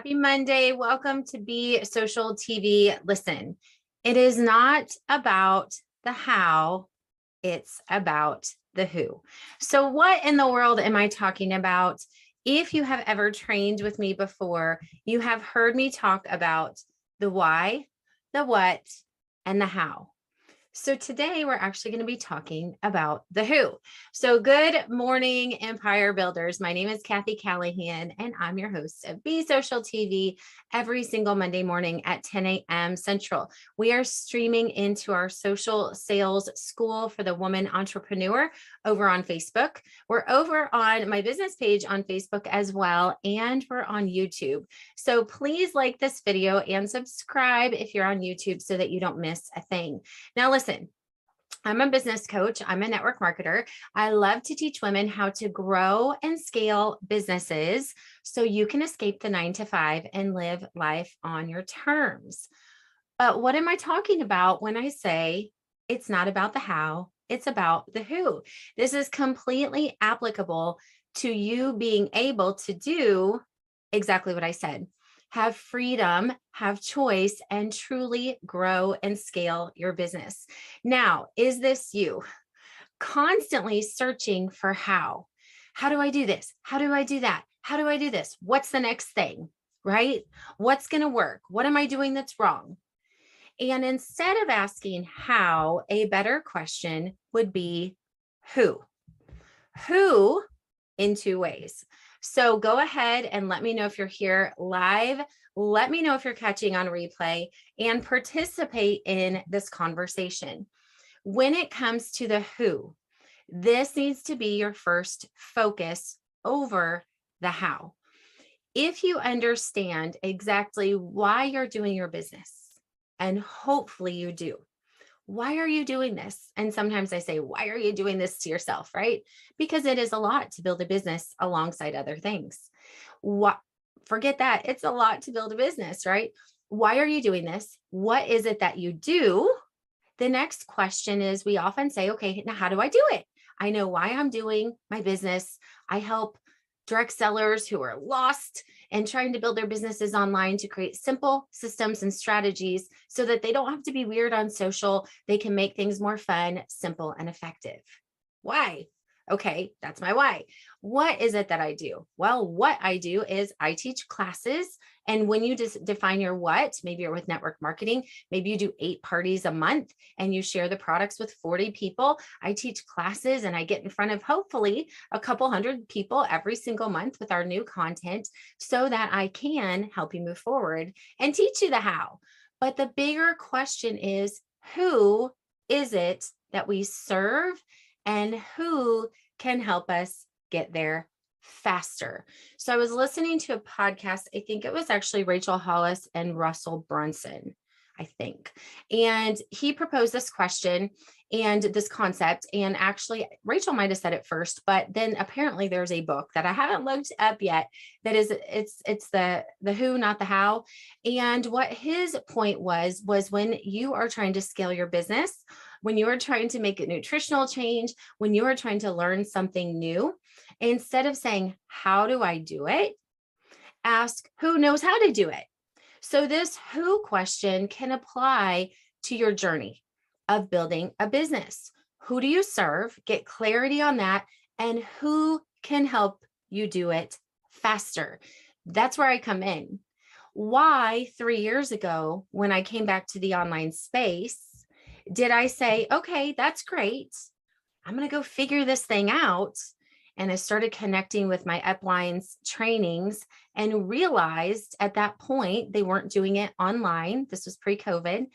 Happy Monday. Welcome to Be Social TV. Listen, it is not about the how, it's about the who. So what in the world am I talking about? If you have ever trained with me before, you have heard me talk about the why, the what, and the how. So today we're actually going to be talking about the who. So good morning, Empire Builders. My name is Cathy Callahan, and I'm your host of Be Social TV every single Monday morning at 10 a.m. Central. We are streaming into our social sales school for the woman entrepreneur over on Facebook. We're over on my business page on Facebook as well, and we're on YouTube. So please like this video and subscribe if you're on YouTube so that you don't miss a thing. Now, listen, I'm a business coach. I'm a network marketer. I love to teach women how to grow and scale businesses so you can escape the 9-to-5 and live life on your terms. But what am I talking about when I say it's not about the how, it's about the who? This is completely applicable to you being able to do exactly what I said. Have freedom, have choice, and truly grow and scale your business. Now, is this you constantly searching for how? How do I do this? How do I do that? How do I do this? What's the next thing, right? What's going to work? What am I doing that's wrong? And instead of asking how, a better question would be who? Who in two ways. So go ahead and let me know if you're here live. Let me know if you're catching on replay and participate in this conversation. When it comes to the who, this needs to be your first focus over the how. If you understand exactly why you're doing your business, and hopefully you do, why are you doing this? And sometimes I say, why are you doing this to yourself, right? Because it is a lot to build a business alongside other things. Forget that. It's a lot to build a business, right? Why are you doing this? What is it that you do? The next question is, we often say, okay, now how do I do it? I know why I'm doing my business. I help direct sellers who are lost and trying to build their businesses online to create simple systems and strategies so that they don't have to be weird on social. They can make things more fun, simple, and effective. Why? Okay, that's my why. What is it that I do? Well, what I do is I teach classes. And when you just define your what, maybe you're with network marketing, maybe you do 8 parties a month and you share the products with 40 people. I teach classes and I get in front of hopefully a couple hundred people every single month with our new content so that I can help you move forward and teach you the how. But the bigger question is, who is it that we serve and who can help us get there faster? So I was listening to a podcast. I think it was actually Rachel Hollis and Russell Brunson, I think. And he proposed this question and this concept. And actually, Rachel might have said it first, but then apparently there's a book that I haven't looked up yet that is, it's the who, not the how. And what his point was when you are trying to scale your business, when you are trying to make a nutritional change, when you are trying to learn something new, instead of saying, how do I do it? Ask who knows how to do it. So this who question can apply to your journey of building a business. Who do you serve? Get clarity on that. And who can help you do it faster? That's where I come in. Why 3 years ago, when I came back to the online space, did I say, okay, that's great. I'm going to go figure this thing out. And I started connecting with my uplines trainings and realized at that point, they weren't doing it online. This was pre-COVID.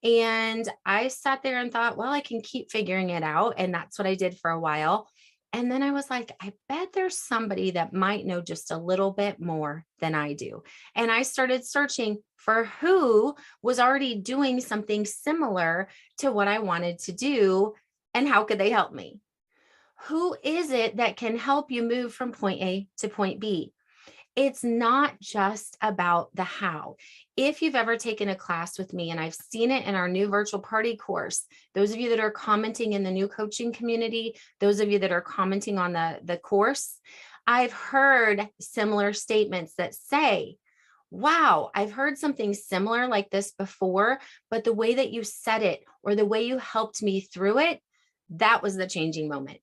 And I sat there and thought, well, I can keep figuring it out. And that's what I did for a while. And then I was like, I bet there's somebody that might know just a little bit more than I do. And I started searching for who was already doing something similar to what I wanted to do and how could they help me? Who is it that can help you move from point A to point B? It's not just about the how. If you've ever taken a class with me, and I've seen it in our new virtual party course, those of you that are commenting in the new coaching community, those of you that are commenting on the course, I've heard similar statements that say, wow, I've heard something similar like this before, but the way that you said it or the way you helped me through it, that was the changing moment.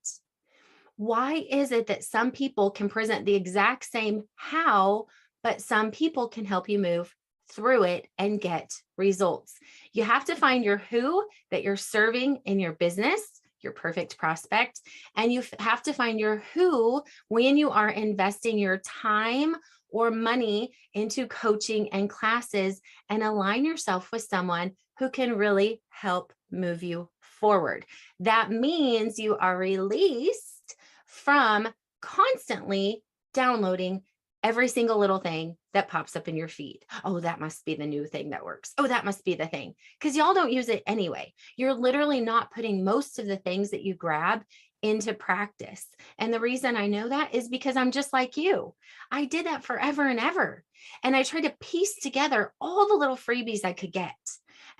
Why is it that some people can present the exact same how, but some people can help you move through it and get results? You have to find your who that you're serving in your business, your perfect prospect, and you have to find your who when you are investing your time or money into coaching and classes, and align yourself with someone who can really help move you forward. That means you are released from constantly downloading every single little thing that pops up in your feed. Oh, that must be the new thing that works. Oh, that must be the thing. Because y'all don't use it anyway. You're literally not putting most of the things that you grab into practice. And the reason I know that is because I'm just like you. I did that forever and ever. And I tried to piece together all the little freebies I could get.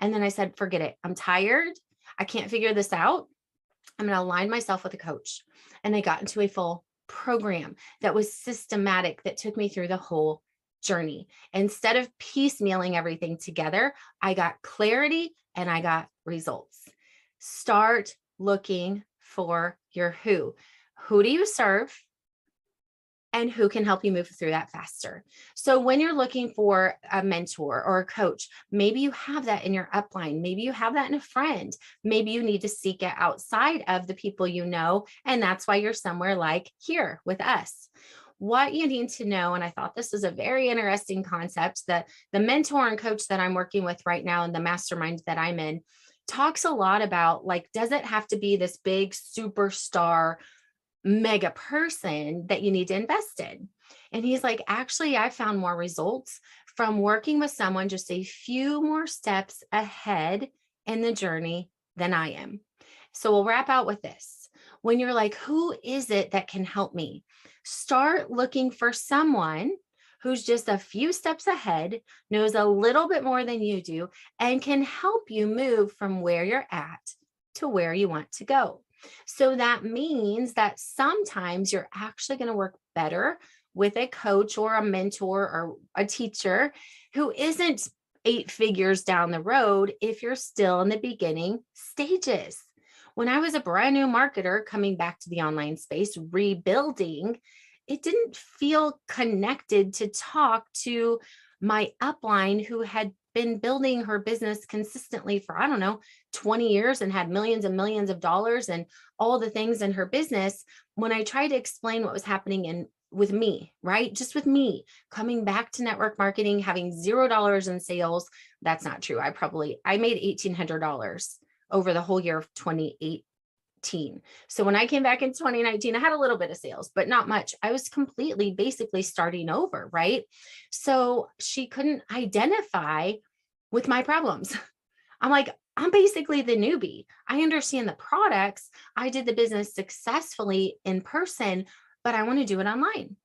And then I said, forget it. I'm tired. I can't figure this out. I'm going to align myself with a coach. And I got into a full program that was systematic, that took me through the whole journey. Instead of piecemealing everything together, I got clarity and I got results. Start looking for your who. Who do you serve? And who can help you move through that faster. So when you're looking for a mentor or a coach, maybe you have that in your upline. Maybe you have that in a friend. Maybe you need to seek it outside of the people you know. And that's why you're somewhere like here with us. What you need to know, and I thought this was a very interesting concept, that the mentor and coach that I'm working with right now in the mastermind that I'm in talks a lot about, like, does it have to be this big superstar mega person that you need to invest in? And he's like, actually, I found more results from working with someone just a few more steps ahead in the journey than I am. So we'll wrap out with this. When you're like, who is it that can help me? Start looking for someone who's just a few steps ahead, knows a little bit more than you do, and can help you move from where you're at to where you want to go. So that means that sometimes you're actually going to work better with a coach or a mentor or a teacher who isn't 8 figures down the road if you're still in the beginning stages. When I was a brand new marketer coming back to the online space, rebuilding, it didn't feel connected to talk to my upline who had been building her business consistently for, I don't know, 20 years and had millions and millions of dollars and all the things in her business. When I tried to explain what was happening with me, right? Just with me coming back to network marketing, having $0 in sales. That's not true. I made $1,800 over the whole year of 2018. So when I came back in 2019, I had a little bit of sales, but not much. I was completely basically starting over, right? So she couldn't identify with my problems. I'm like, I'm basically the newbie. I understand the products. I did the business successfully in person, but I want to do it online.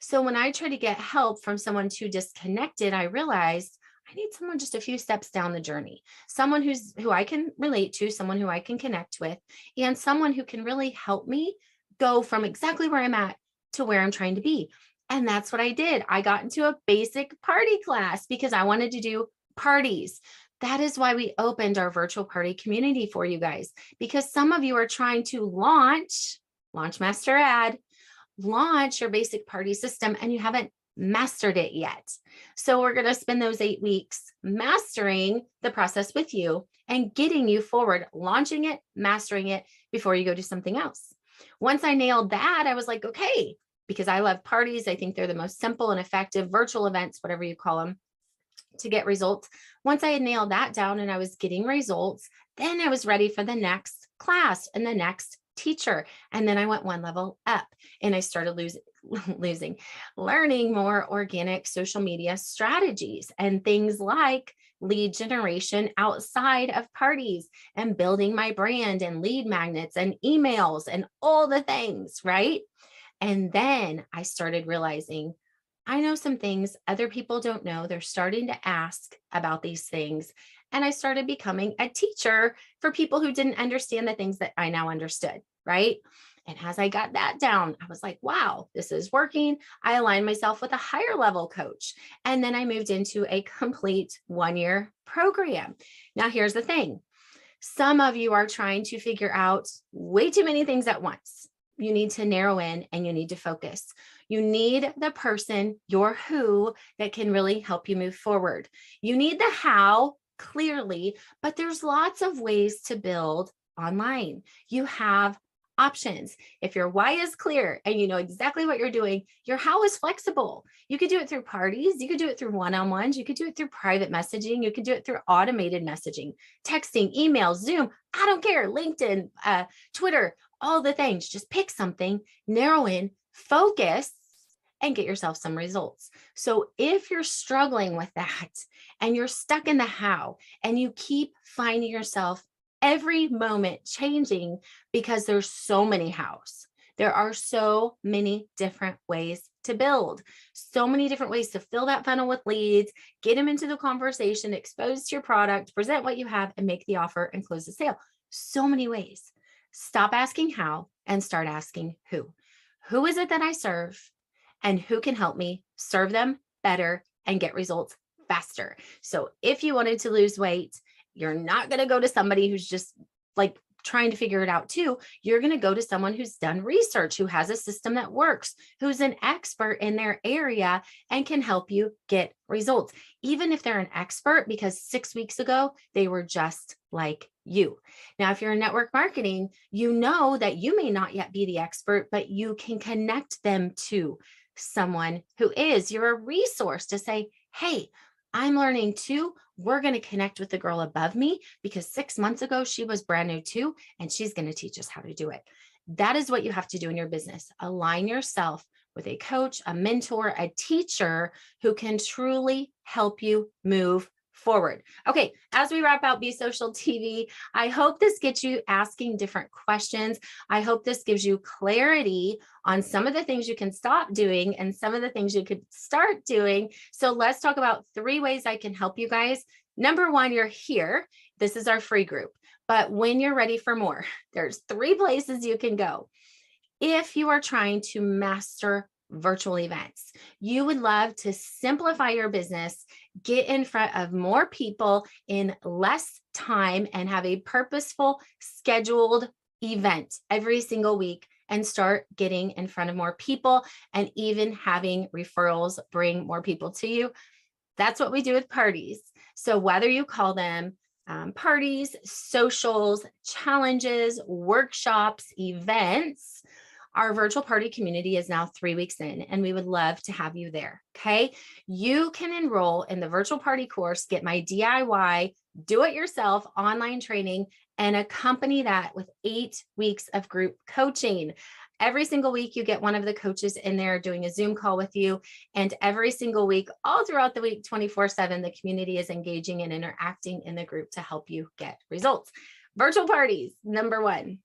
So when I tried to get help from someone too disconnected, I realized I need someone just a few steps down the journey, someone who I can relate to, someone who I can connect with, and someone who can really help me go from exactly where I'm at to where I'm trying to be. And that's what I did. I got into a basic party class because I wanted to do parties. That is why we opened our virtual party community for you guys, because some of you are trying to launch Master Ad, launch your basic party system, and you haven't mastered it yet. So we're going to spend those 8 weeks mastering the process with you and getting you forward, launching it, mastering it before you go do something else. Once I nailed that, I was like, okay, because I love parties. I think they're the most simple and effective virtual events, whatever you call them, to get results. Once I had nailed that down and I was getting results, then I was ready for the next class and the next teacher. And then I went one level up and I started learning more organic social media strategies and things like lead generation outside of parties and building my brand and lead magnets and emails and all the things, right? And then I started realizing I know some things other people don't know. They're starting to ask about these things. And I started becoming a teacher for people who didn't understand the things that I now understood, right? And as I got that down, I was like, wow, this is working. I aligned myself with a higher level coach. And then I moved into a complete 1-year program. Now, here's the thing. Some of you are trying to figure out way too many things at once. You need to narrow in and you need to focus. You need the person, your who, that can really help you move forward. You need the how clearly, but there's lots of ways to build online. You have options. If your why is clear and you know exactly what you're doing, your how is flexible. You could do it through parties. You could do it through one-on-ones. You could do it through private messaging. You could do it through automated messaging, texting, email, Zoom. I don't care. LinkedIn, Twitter, all the things. Just pick something, narrow in, focus, and get yourself some results. So if you're struggling with that and you're stuck in the how and you keep finding yourself every moment changing because there's so many hows. There are so many different ways to build, so many different ways to fill that funnel with leads, get them into the conversation, expose to your product, present what you have, and make the offer and close the sale. So many ways. Stop asking how and start asking who. Who is it that I serve and who can help me serve them better and get results faster? So if you wanted to lose weight, you're not going to go to somebody who's just like trying to figure it out too. You're going to go to someone who's done research, who has a system that works, who's an expert in their area and can help you get results, even if they're an expert because 6 weeks ago, they were just like you. Now, if you're in network marketing, you know that you may not yet be the expert, but you can connect them to someone who is. You're a resource to say, hey, I'm learning too. We're going to connect with the girl above me because 6 months ago, she was brand new too, and she's going to teach us how to do it. That is what you have to do in your business. Align yourself with a coach, a mentor, a teacher who can truly help you move forward. Okay, as we wrap out Be Social TV, I hope this gets you asking different questions. I hope this gives you clarity on some of the things you can stop doing and some of the things you could start doing. So let's talk about 3 ways I can help you guys. Number 1, you're here. This is our free group. But when you're ready for more, there's 3 places you can go. If you are trying to master virtual events, you would love to simplify your business, get in front of more people in less time, and have a purposeful, scheduled event every single week and start getting in front of more people and even having referrals bring more people to you. That's what we do with parties. So whether you call them parties, socials, challenges, workshops, events, our virtual party community is now 3 weeks in, and we would love to have you there. Okay. You can enroll in the virtual party course, get my DIY, do it yourself online training, and accompany that with 8 weeks of group coaching. Every single week, you get one of the coaches in there doing a Zoom call with you. And every single week, all throughout the week, 24/7, the community is engaging and interacting in the group to help you get results. Virtual parties, number 1.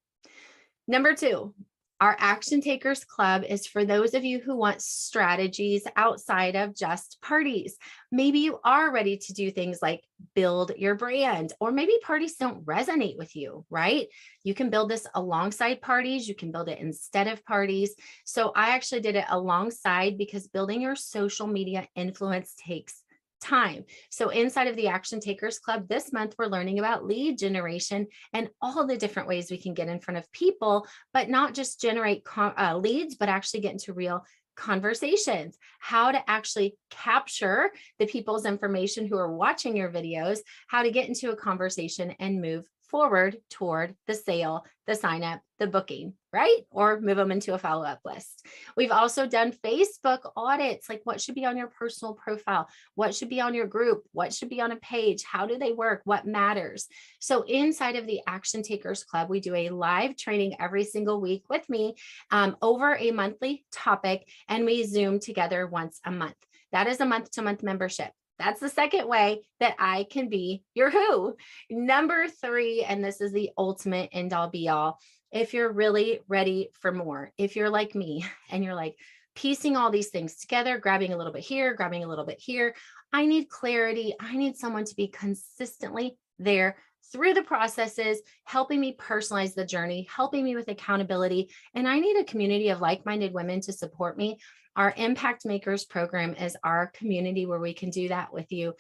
Number 2, our Action Takers Club is for those of you who want strategies outside of just parties. Maybe you are ready to do things like build your brand, or maybe parties don't resonate with you, right? You can build this alongside parties. You can build it instead of parties. So I actually did it alongside because building your social media influence takes time. So inside of the Action Takers Club this month, we're learning about lead generation and all the different ways we can get in front of people, but not just generate leads, but actually get into real conversations, how to actually capture the people's information who are watching your videos, how to get into a conversation and move forward toward the sale, the sign up, the booking, right? Or move them into a follow-up list. We've also done Facebook audits, like what should be on your personal profile, what should be on your group, what should be on a page, how do they work, what matters. So inside of the Action Takers Club, we do a live training every single week with me over a monthly topic, and we Zoom together once a month. That is a month-to-month membership. That's the second way that I can be your who. Number 3, and this is the ultimate end all be all. If you're really ready for more, if you're like me and you're like piecing all these things together, grabbing a little bit here, grabbing a little bit here, I need clarity. I need someone to be consistently there through the processes, helping me personalize the journey, helping me with accountability. And I need a community of like-minded women to support me. Our Impact Makers program is our community where we can do that with you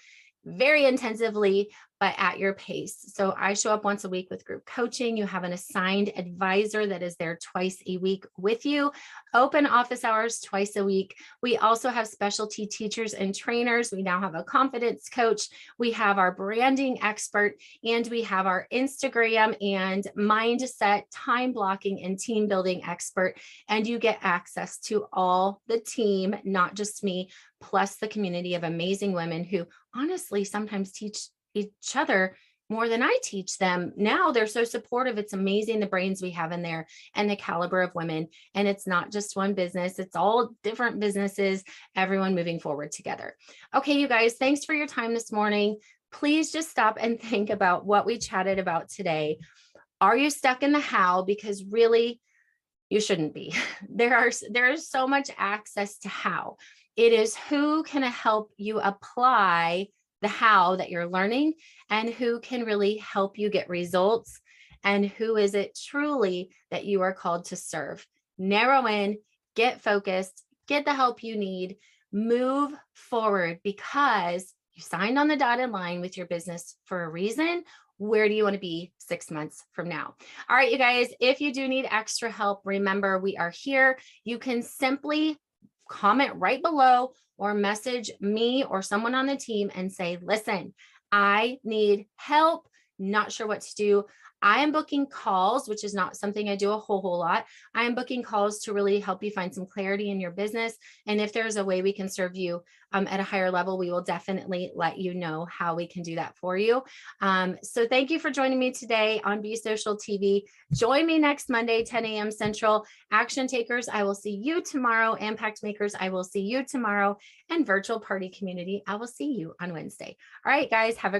very intensively, but at your pace. So I show up once a week with group coaching. You have an assigned advisor that is there twice a week with you, open office hours twice a week. We also have specialty teachers and trainers. We now have a confidence coach. We have our branding expert, and we have our Instagram and mindset, time blocking, and team building expert. And you get access to all the team, not just me, plus the community of amazing women who honestly sometimes teach each other more than I teach them. Now they're so supportive. It's amazing the brains we have in there and the caliber of women. And it's not just one business, it's all different businesses, everyone moving forward together. Okay, you guys, thanks for your time this morning. Please just stop and think about what we chatted about today. Are you stuck in the how? Because really, you shouldn't be. There is so much access to how. It is who can help you apply the how that you're learning, and who can really help you get results, and who is it truly that you are called to serve. Narrow in, get focused, get the help you need, move forward, because you signed on the dotted line with your business for a reason. Where do you want to be 6 months from now? All right, you guys, if you do need extra help, remember we are here. You can simply comment right below or message me or someone on the team and say, listen, I need help, not sure what to do. I am booking calls, which is not something I do a whole lot. I am booking calls to really help you find some clarity in your business. And if there's a way we can serve you at a higher level, we will definitely let you know how we can do that for you. So thank you for joining me today on Be Social TV. Join me next Monday, 10 a.m. Central. Action takers, I will see you tomorrow. Impact makers, I will see you tomorrow. And virtual party community, I will see you on Wednesday. All right, guys, have a